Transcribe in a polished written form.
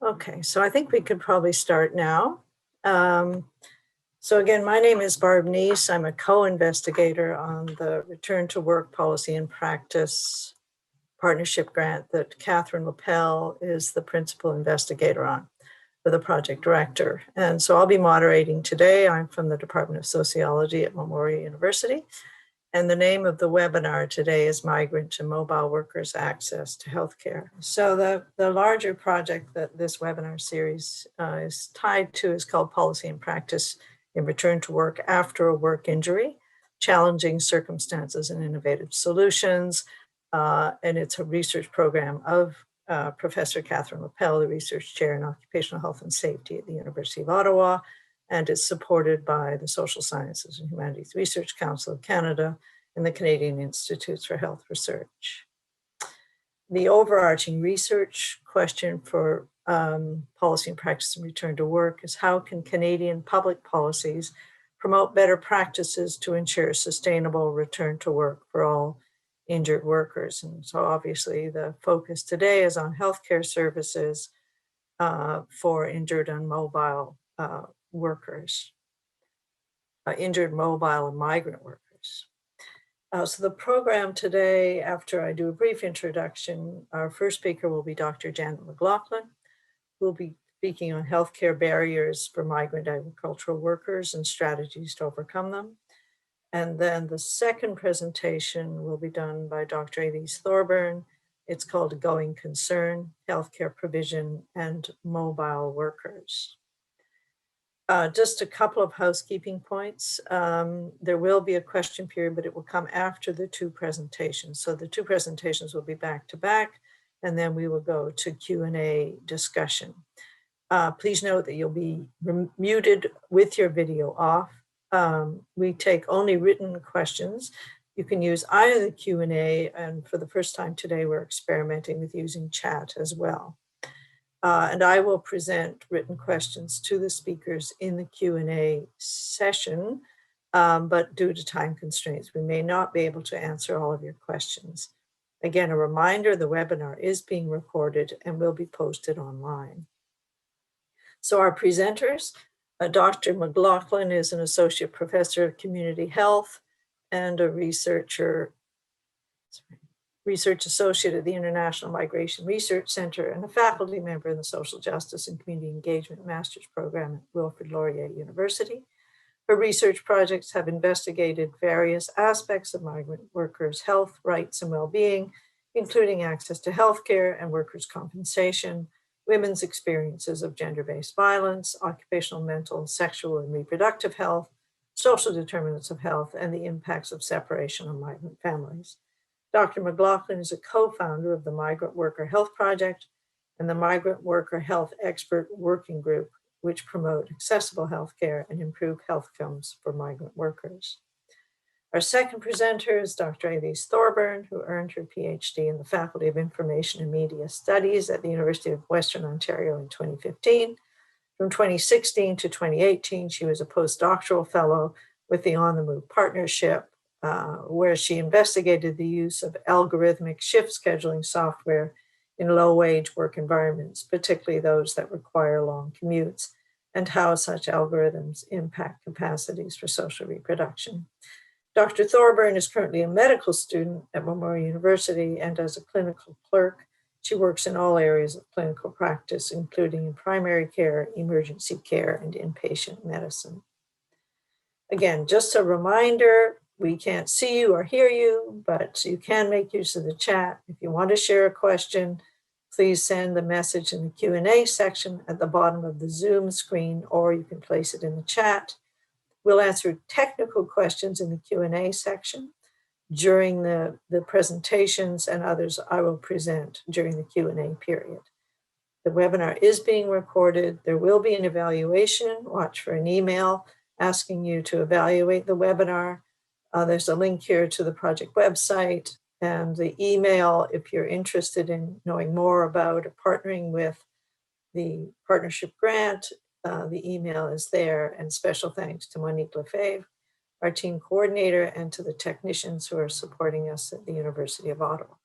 Okay, so I think we could probably start now. So again, my name is Barb Neis. I'm a co-investigator on the Return to Work Policy and Practice Partnership Grant that Catherine Lapel is the principal investigator on, for the project director. And so I'll be moderating today. I'm from the Department of Sociology at Memorial University. And the name of the webinar today is Migrant and Mobile Workers Access to Healthcare. So the larger project that this webinar series is tied to is called Policy and Practice in Return to Work After a Work Injury, Challenging Circumstances and Innovative Solutions. And it's a research program of Professor Catherine Lapel, the research chair in Occupational Health and Safety at the University of Ottawa, and it's supported by the Social Sciences and Humanities Research Council of Canada and the Canadian Institutes for Health Research. The overarching research question for policy and practice and return to work is how can Canadian public policies promote better practices to ensure sustainable return to work for all injured workers? And so obviously the focus today is on healthcare services for injured and mobile workers, injured mobile and migrant workers. So the program today, after I do a brief introduction, our first speaker will be Dr. Janet McLaughlin, who will be speaking on healthcare barriers for migrant agricultural workers and strategies to overcome them. And then the second presentation will be done by Dr. Elise Thorburn. It's called A Going Concern, Healthcare Provision and Mobile Workers. Just a couple of housekeeping points. There will be a question period, but it will come after the two presentations. So the two presentations will be back to back, and then we will go to Q&A discussion. Please note that you'll be muted with your video off. We take only written questions. You can use either the Q&A, and for the first time today, we're experimenting with using chat as well. And I will present written questions to the speakers in the Q&A session, but due to time constraints, we may not be able to answer all of your questions. Again, a reminder, the webinar is being recorded and will be posted online. So our presenters, Dr. McLaughlin is an associate professor of community health and a research associate at the International Migration Research Center and a faculty member in the Social Justice and Community Engagement Master's Program at Wilfrid Laurier University. Her research projects have investigated various aspects of migrant workers' health, rights, and well-being, including access to healthcare and workers' compensation, women's experiences of gender-based violence, occupational, mental, sexual, and reproductive health, social determinants of health, and the impacts of separation on migrant families. Dr. McLaughlin is a co-founder of the Migrant Worker Health Project and the Migrant Worker Health Expert Working Group, which promote accessible healthcare and improve health outcomes for migrant workers. Our second presenter is Dr. Elise Thorburn, who earned her PhD in the Faculty of Information and Media Studies at the University of Western Ontario in 2015. From 2016 to 2018, she was a postdoctoral fellow with the On the Move Partnership, where she investigated the use of algorithmic shift scheduling software in low-wage work environments, particularly those that require long commutes, and how such algorithms impact capacities for social reproduction. Dr. Thorburn is currently a medical student at Memorial University, and as a clinical clerk, she works in all areas of clinical practice, including in primary care, emergency care, and inpatient medicine. Again, just a reminder, we can't see you or hear you, but you can make use of the chat. If you want to share a question, please send the message in the Q&A section at the bottom of the Zoom screen, or you can place it in the chat. We'll answer technical questions in the Q&A section during the presentations, and others I will present during the Q&A period. The webinar is being recorded. There will be an evaluation. Watch for an email asking you to evaluate the webinar. There's a link here to the project website and the email if you're interested in knowing more about or partnering with the partnership grant. The email is there, and special thanks to Monique Lefebvre, our team coordinator, and to the technicians who are supporting us at the University of Ottawa.